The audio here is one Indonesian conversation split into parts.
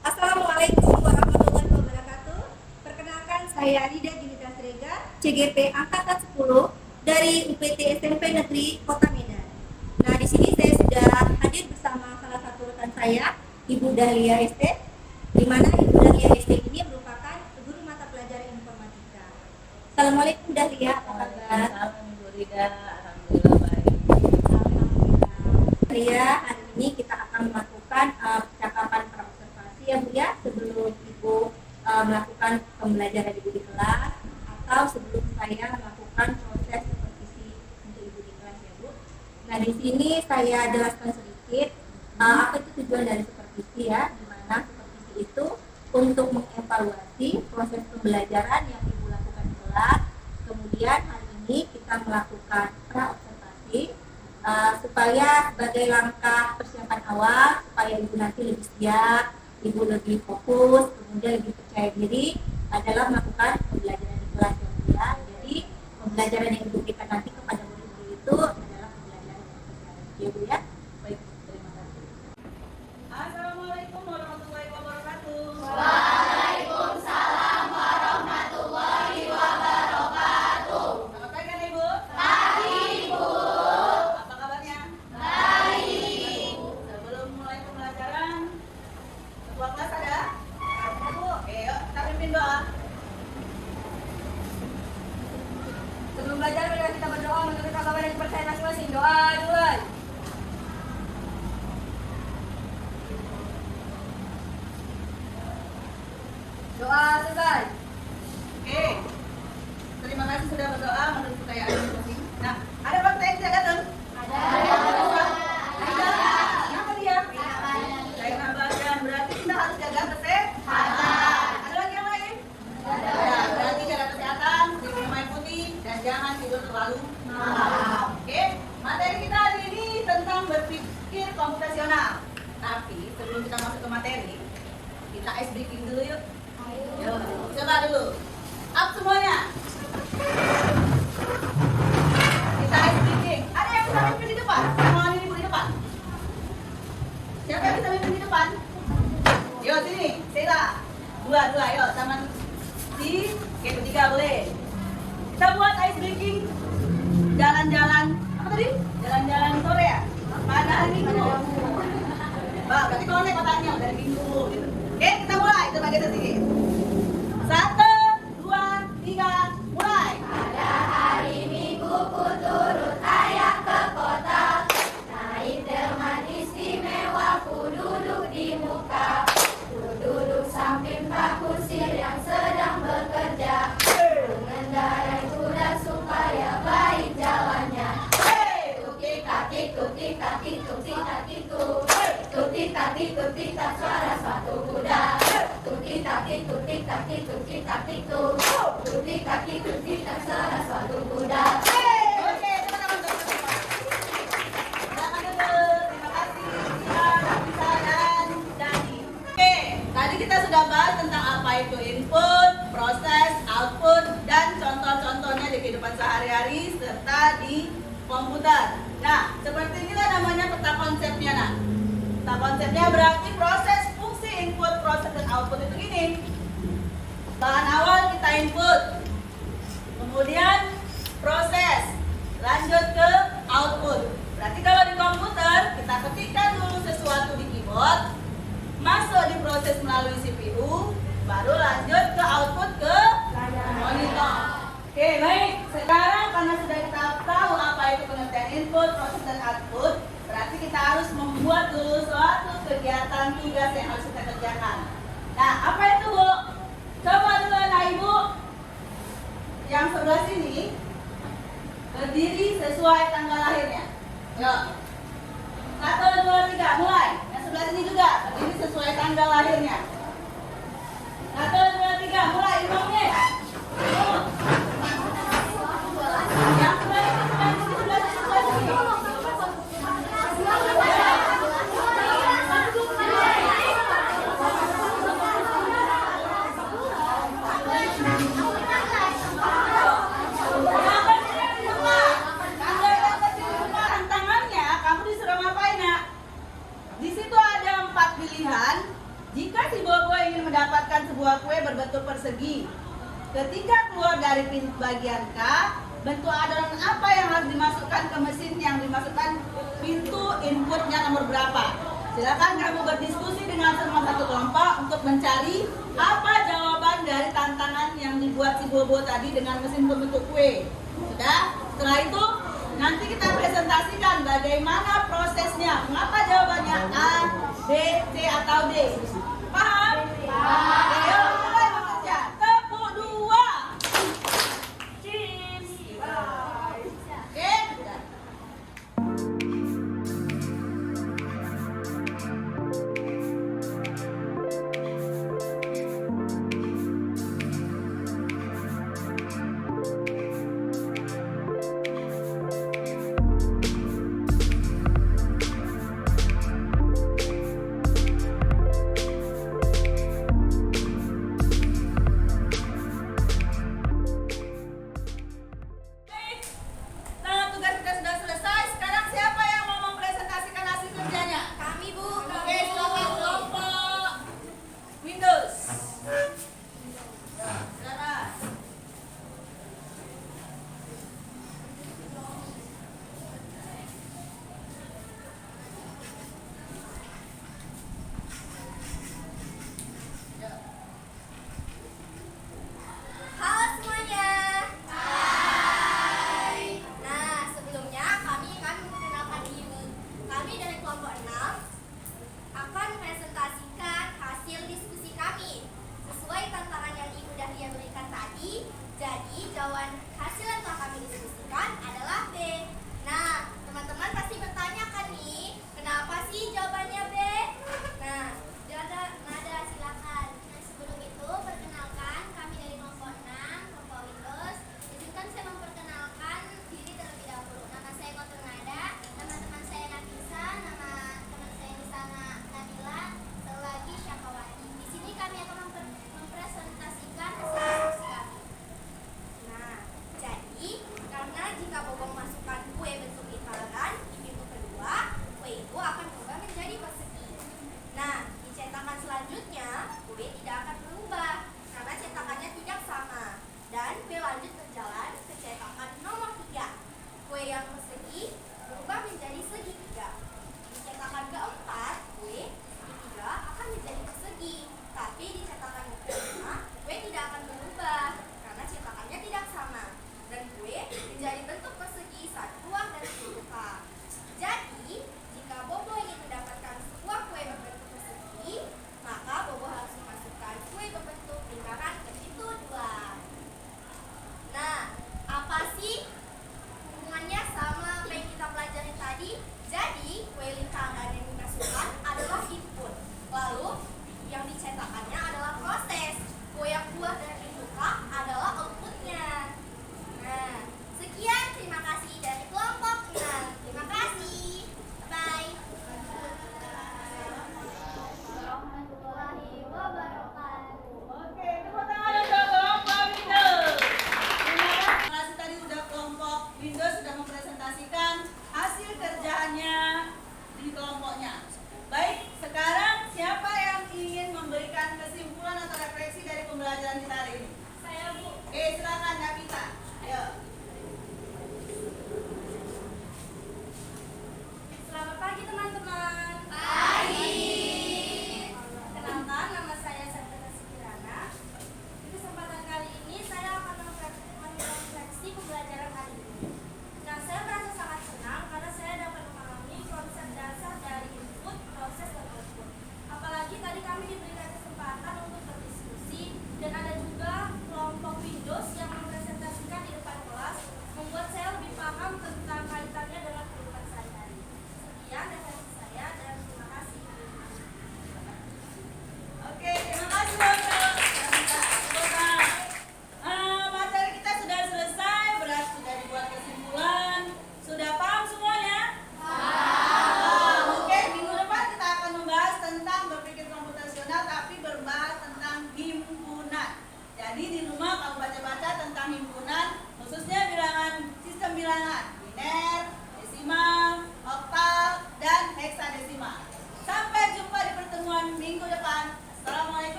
Assalamualaikum warahmatullahi wabarakatuh. Perkenalkan, saya Rida Junita Srega, CGP Angkatan 10 dari UPT SMP Negeri Kota Medan. Nah, di sini saya sudah hadir bersama salah satu rekan saya, Ibu Dahlia ST, di mana Ibu Dahlia ST ini merupakan guru mata pelajaran informatika. Assalamualaikum Dahlia, apa kabar? Salam Ibu Rida, alhamdulillah baik. Dahlia, hari ini kita akan melakukan percakapan praobservasi ya Bu ya, sebelum Ibu melakukan pembelajaran Ibu di kelas atau sebelum saya melakukan proses supervisi untuk Ibu di kelas ya Bu. Nah, di sini saya jelaskan sedikit apa itu tujuan dari supervisi ya, di mana supervisi itu untuk mengevaluasi proses pembelajaran yang Ibu lakukan di kelas. Kemudian hari ini kita melakukan praobservasi supaya sebagai langkah persiapan awal supaya Ibu nanti lebih siap, Ibu lebih fokus, kemudian lebih percaya diri dalam melakukan pembelajaran di kelas yang mulia. Jadi pembelajaran yang Ibu berikan nanti kepada murid-murid itu adalah pembelajaran yang berjalan ya Bu ya. Baik, terima kasih. Assalamualaikum warahmatullahi wabarakatuh. Waalaikumsalam warahmatullahi wabarakatuh. Selamat pagi kan Ibu? Pagi, Bu. Apa kabarnya? Baik. Sebelum mulai pembelajaran, ketua kelas ada? Ada Bu. Oke, yuk kita pimpin doa. Sebelum belajar, mari kita berdoa menurut agama dan kepercayaan masing-masing. Doa duluan. Doa selesai. Oke. Terima kasih sudah berdoa menurut kepercayaan masing-masing. Nah, ada bangsa yang tidak datang? Ada. Kenapa dia? Saya nambahkan, berarti kita harus jaga kesehatan. Ada lagi yang lain? Ada. Berarti jaga kesehatan, minum air putih, dan jangan tidur terlalu malam. Oke, materi kita hari ini tentang berpikir komputasional. Tapi sebelum kita masuk ke materi, kita ice breaking dulu yuk. Yuk, coba dulu. Up semuanya. Kita ice breaking. Ada yang bisa mimpin di depan? Semua ini Ibu di depan. Siapa yang bisa mimpin di depan? Yuk sini, Sheila. Dua, yuk tangan si. Oke, bertiga boleh. Kita buat ice breaking. Jalan-jalan. Apa tadi? Jalan-jalan sore ya? Pada hari Minggu. Bah, berarti kalau naik kotaknya dari Minggu gitu. Oke, kita mulai. Coba kita sini. 1, 2, 3, mulai. Pada hari Minggu ku turut ayah ke kota. Naik delman istimewa ku duduk di muka. Ku duduk samping Pak Kusir yang sedang bekerja. Mengendarai kuda supaya baik jalannya. Tukik takik tukik takik tukik takik tuk. Tukik takik tukik tak suara suatu kuda. Tukik takik tukik takik tukik takik tuk. Tukik takik tukik tak suara suatu kuda. Oke, teman-teman. Silakan dulu. Terima kasih. Bisa dan Dani. Oke, tadi kita sudah bahas tentang apa itu input, proses, output, dan contoh-contohnya di kehidupan sehari-hari serta di komputer. Nah, seperti inilah namanya peta konsepnya. Nah, peta konsepnya berarti proses, fungsi, input, proses, dan output itu gini. Bahan awal kita input, kemudian proses, lanjut ke output. Berarti kalau di komputer kita ketikkan dulu sesuatu di keyboard, masuk di proses melalui CPU, baru lanjut ke output ke monitor. Oke, baik. Sekarang karena sudah kita tahu apa itu pengertian input, proses, dan output, berarti kita harus membuat dulu suatu kegiatan tugas yang harus kita kerjakan. Nah, apa itu Bu? Coba dulu anak Ibu yang sebelah sini berdiri sesuai tanggal lahirnya. Yuk. 1, 2, 3, mulai. Yang sebelah sini juga berdiri sesuai tanggal lahirnya. 1, 2, 3, mulai. 5 menit. Yuk. Yang sebelah sini, sebelah sini. Tantangannya kamu disuruh ngapain nak? Di situ ada 4 pilihan Jika si Bobo ingin mendapatkan sebuah kue berbentuk persegi, ketika keluar dari pintu bagian K, bentuk adonan apa yang harus dimasukkan ke mesin yang dimasukkan pintu inputnya nomor berapa? Silakan kamu berdiskusi dengan semua satu kelompok untuk mencari apa jawaban dari tantangan yang dibuat si Bobo tadi dengan mesin pembentuk kue. Sudah? Setelah itu nanti kita presentasikan bagaimana prosesnya. Mengapa jawabannya A, B, C atau D? Paham? Paham. Ayo mulai bekerja. Tepuk dua. Cheers. Oke, sudah. Nah, tugas kita sudah selesai. Sekarang siapa yang mau mempresentasikan hasil kerjanya? Kami, Bu. Oke, silakan kelompok Windows. Silakan. Halo semuanya. Hai. Nah, sebelumnya kami akan memperkenalkan diri. Kami dari kelompok 6 akan presentasikan hasil diskusi kami sesuai tantangan yang Ibu Dahlia berikan tadi. Jadi, jawaban hasil yang telah kami diskusikan adalah B. Nah, teman-teman pasti bertanya kan nih, kenapa sih jawabannya B? Nah, Nada silakan. Nah, sebelum itu perkenalkan kami dari kelompok 6, kelompok Windows. Izinkan saya memperkenalkan diri terlebih dahulu. Nama saya Kotor Nada, nama teman saya Nafisa, nama teman saya di sana Nabila, satu lagi Syakawati. Di sini kami akan mempresentasikan hasil diskusi kami. Nah, jadi karena jika Bobo memasukkan kue bentuk lingkaran di pintu kedua, kue itu akan berubah menjadi persegi. Nah, di cetakan selanjutnya, kue tidak akan berubah karena cetakannya tidak sama. Dan kue lanjut berjalan ke cetakan nomor 3. Kue yang persegi berubah menjadi segitiga. Di cetakan keempat, kue segitiga akan menjadi persegi. Tapi di cetakan yang kelima, kue tidak akan berubah karena cetakannya tidak sama. Dan kue menjadi bentuk persegi saat keluar dari pintu K. Jadi, jika Bobo ingin mendapatkan sebuah kue berbentuk persegi, maka Bobo harus memasukkan kue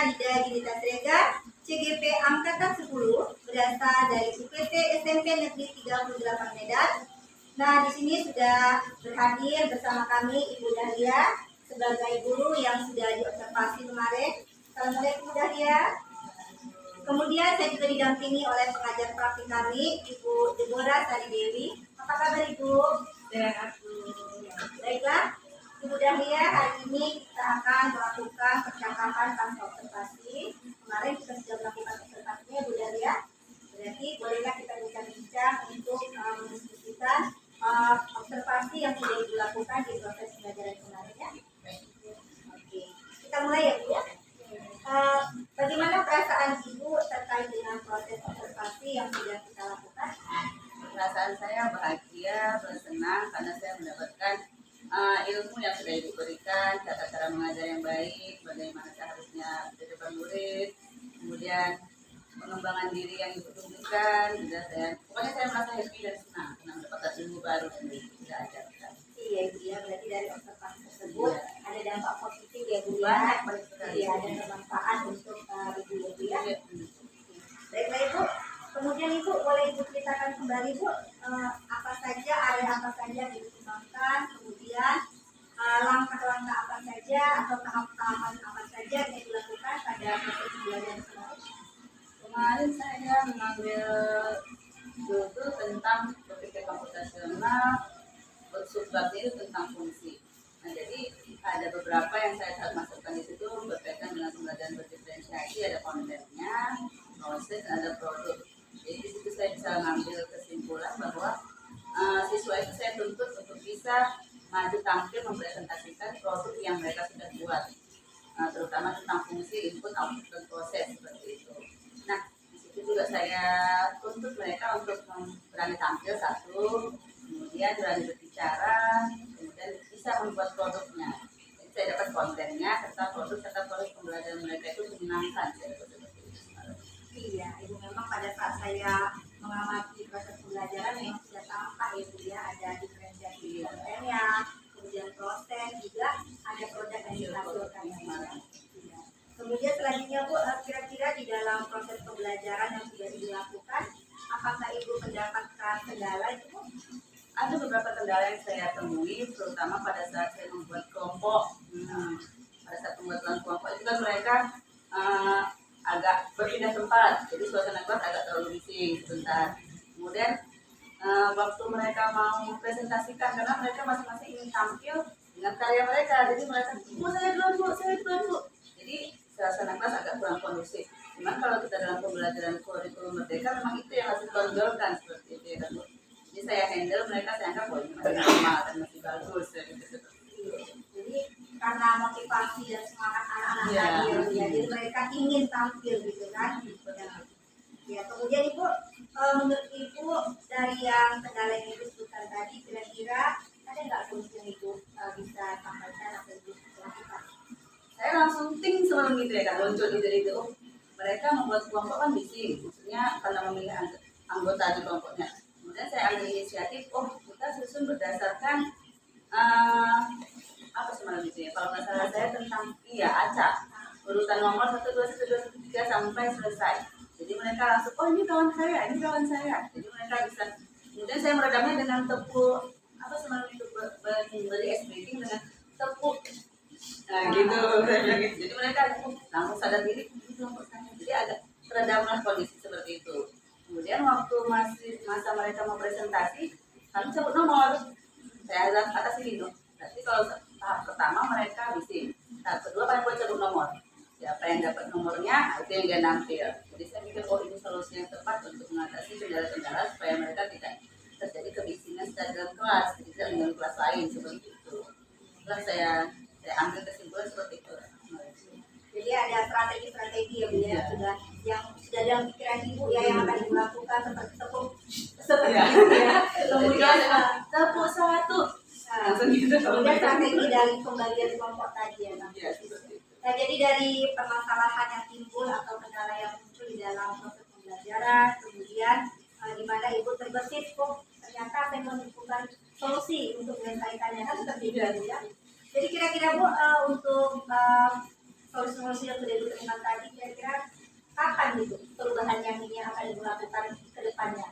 Dida Ginita Siregar, CGP Angkatan 10, berasal dari UPT SMP Negeri 38 Medan. Nah, di sini sudah berhadir bersama kami Ibu Dahlia sebagai guru yang sudah diobservasi kemarin. Assalamualaikum Bu Dahlia. Kemudian saya juga didampingi oleh pengajar praktik kami, Ibu Deborah Sari Dewi. Apa kabar Ibu? Baiklah, Ibu Dahlia, hari ini kita akan melakukan percakapan tanpa observasi. Kemarin kita sudah melakukan observasinya Ibu Dahlia. Berarti bolehlah kita bincang-bincang untuk mendiskusikan observasi yang sudah dilakukan di proses pembelajaran kemarin ya. Oke, kita mulai ya Bu ya. Bagaimana perasaan Ibu terkait dengan proses observasi yang sudah kita lakukan? Perasaan saya bahagia, bersenang karena saya mendapatkan ilmu yang sudah Ibu berikan, tata cara mengajar yang baik, bagaimana seharusnya di depan murid, kemudian pengembangan diri yang Ibu tumbuhkan. Pokoknya saya merasa happy dan senang karena mendapatkan ilmu baru yang tidak ada. Iya Bu ya, berarti dari observasi tersebut ada dampak positif ya Bu ya. Banyak sekali. Iya, ada bermanfaat untuk Ibu ya Bu ya. Baiklah Ibu, kemudian Ibu boleh Ibu ceritakan kembali Bu, apa saja, area apa saja yang dikembangkan, kemudian langkah-langkah apa saja atau tahap-tahapan apa saja yang dilakukan pada proses pembelajaran kemarin. Kemarin saya mengambil judul tentang berpikir komputasional, subbabnya itu tentang fungsi. Nah, jadi ada beberapa yang saya masukkan di situ berkaitan dengan pembelajaran berdiferensiasi, ada kontennya, proses, ada produk. Jadi di situ saya bisa mengambil kesimpulan bahwa siswa itu saya tuntut untuk bisa maju tampil mempresentasikan produk yang mereka sudah buat, terutama tentang fungsi, input, output, dan proses seperti itu. Nah, di situ juga saya tuntut mereka untuk berani tampil satu, kemudian berani berbicara, kemudian bisa membuat produknya. Jadi saya dapat kontennya serta produk pembelajaran mereka itu menyenangkan. Iya, Ibu memang pada saat saya mengamati proses pembelajaran memang sudah tampak ya Bu ya, ada diferensiasi kontennya, kemudian proses juga ada produk yang dihasilkan ya. Iya. Kemudian selanjutnya Bu, kira-kira di dalam proses pembelajaran yang sudah dilakukan, apakah Ibu mendapatkan kendala itu Bu? Ada beberapa kendala yang saya temui, terutama pada saat saya membuat kelompok. Pada saat pembuatan kelompok itu kan mereka agak berpindah tempat, jadi suasana kelas agak terlalu bising sebentar. Kemudian waktu mereka mau presentasikan, karena mereka masing-masing ingin tampil dengan karya mereka, jadi mereka, saya duluan bu. Jadi suasana kelas agak kurang kondusif. Cuman kalau kita dalam pembelajaran kurikulum merdeka, memang itu yang harus ditonjolkan seperti itu ya kan bu. Jadi saya handle mereka, saya anggap bahwa ini masih normal dan masih bagus ya, gitu. Jadi karena motivasi dan semangat anak-anak tadi ya, jadi mereka ingin tampil gitu kan. Ya, kemudian Ibu, menurut Ibu dari yang kendala yang Ibu sebutkan tadi, kira-kira ada nggak solusi yang Ibu bisa sampaikan atau Ibu lakukan? Saya langsung ting sebelum gitu ya kan, muncul ide itu. Mereka membuat kelompok kan bising, maksudnya karena memilih anggota di kelompoknya. Kemudian saya ambil inisiatif, kita susun berdasarkan apa semalam itu ya, kalau nggak salah saya tentang acak urutan nomor 1, 2, 1, 2, 3 sampai selesai. Jadi mereka langsung, ini kawan saya. Jadi mereka bisa. Kemudian saya meredamnya dengan tepuk apa semalam itu, beri ice breaking dengan tepuk. Nah gitu, saya bilang gitu. Jadi mereka langsung sadar diri, ini kelompok saya. Jadi agak teredamlah kondisi seperti itu. Kemudian waktu masih masa mereka mau presentasi, kami sebut nomor. Saya agak atas ini dong. Berarti kalau tahap pertama mereka bising, tahap kedua kalian buat sebut nomor. Siapa yang dapat nomornya, itu yang dia nampil. Jadi saya pikir, ini solusi yang tepat untuk mengatasi kendala-kendala supaya mereka tidak terjadi kebisingan secara dalam kelas, tidak dengan kelas lain seperti itu. Setelah saya ambil kesimpulan seperti itu. Jadi ada strategi-strategi ya Bu ya, yang sudah dalam pikiran Ibu ya, yang akan dilakukan seperti tepuk seperti itu ya. Kemudian tepuk satu. Kemudian strategi dari pembagian kelompok tadi ya. Nah, jadi dari permasalahan yang timbul atau kendala yang muncul di dalam proses pembelajaran, kemudian di mana Ibu terbesit, ternyata saya menemukan solusi untuk menyelesaikannya kan seperti itu ya. Jadi kira-kira Bu, untuk solusi-solusi yang sudah diberikan tadi, kira-kira kapan gitu perubahan yang ini akan Ibu lakukan ke depannya?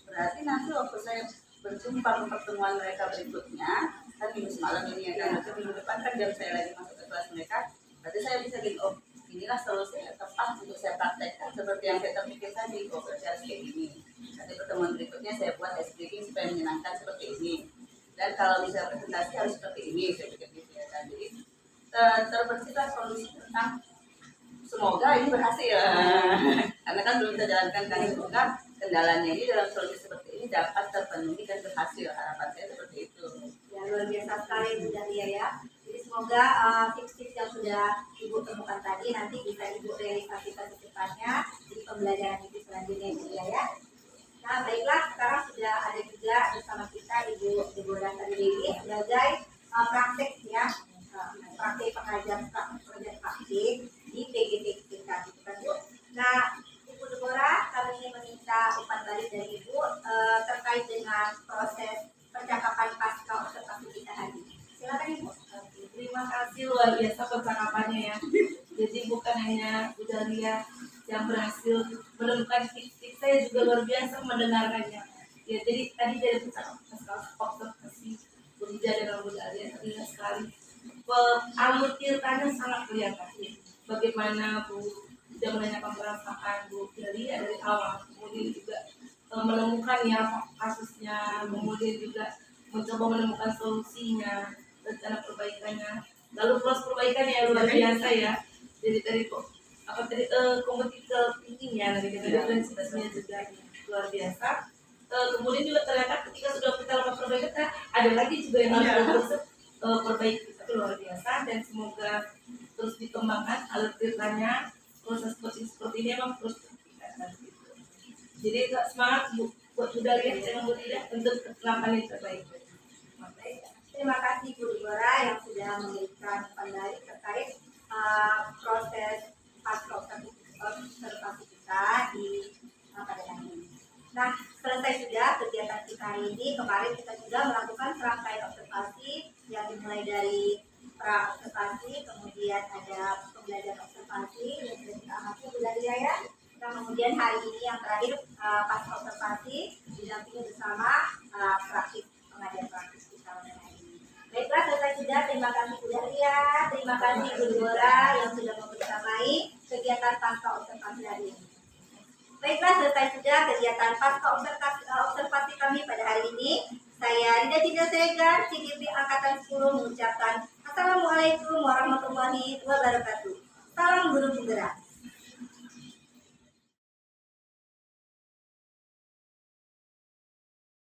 Berarti nanti waktu saya berjumpa ke pertemuan mereka berikutnya, kan minggu semalam ini ya kan, nanti minggu depan kan jam saya lagi masuk ke kelas mereka, berarti saya bisa bikin, oh inilah solusi yang tepat untuk saya praktekkan seperti yang kita pikir tadi, oh berarti harus kayak gini. Nanti pertemuan berikutnya saya buat speaking supaya menyenangkan seperti ini. Dan kalau bisa presentasi harus seperti ini, saya pikir gitu ya kan. Jadi terbersihlah solusi tentang semoga ini berhasil karena kan belum kita jalankan kan, semoga kendalanya ini dalam solusi seperti ini dapat terpenuhi dan berhasil, harapan saya seperti itu. Ya, luar biasa sekali Bu Dahlia ya. Jadi semoga tips-tips yang sudah Ibu temukan tadi nanti bisa Ibu realisasikan secepatnya di pembelajaran Ibu selanjutnya Bu ya. Nah baiklah, sekarang sudah ada juga bersama kita Ibu Deborah Dewi sebagai praktek ya, praktek pengajar praktik di PGTK gitu kan Bu. Nah Ibu Deborah, kami ingin meminta umpan balik dari Ibu terkait dengan proses percakapan pasca observasi kita hari ini. Silakan Ibu. Terima kasih, luar biasa percakapannya ya. Jadi bukan hanya Bu Dahlia yang berhasil menemukan tips-tips, saya juga luar biasa mendengarkannya. Ya, jadi tadi dari percakapan observasi Bu Dija dan Bu Dahlia terlihat sekali. Alur ceritanya sangat kelihatan. Bagaimana Bu Dija menanyakan perasaan Bu Dahlia dari awal, kemudian juga menemukan ya kasusnya, kemudian juga mencoba menemukan solusinya, rencana perbaikannya, lalu proses perbaikannya yang luar biasa ya. Jadi dari kompetitif tingginya, dari referensinya juga luar biasa. Kemudian juga ternyata ketika sudah kita lakukan perbaikan, ada lagi juga yang harus perbaiki, itu luar biasa. Dan semoga terus dikembangkan alur ceritanya, proses coaching seperti ini memang terus ditingkatkan. Jadi semangat buat Bu Dahlia dengan Bu Dija untuk kedepannya terbaik. Terima kasih Bu Deborah yang sudah memberikan pendapat terkait proses pasca observasi kita di pada hari ini. Nah, selesai sudah kegiatan kita hari ini. Kemarin kita juga melakukan serangkaian observasi yang dimulai dari pra observasi, kemudian ada pembelajaran observasi yang sudah kita amati Bu Dahlia ya. Dan kemudian hari ini yang terakhir pasca observasi didampingi bersama praktik pengajar praktis kita pada hari ini. Baiklah, selesai sudah. Terima kasih Bu Dahlia, terima kasih Bu Deborah yang sudah membersamai kegiatan pasca observasi hari ini. Baiklah, selesai sudah kegiatan pasca observasi kami pada hari ini. Saya Rida Cinta Siregar, CGP Angkatan 10 mengucapkan Assalamualaikum warahmatullahi wabarakatuh. Salam guru penggerak.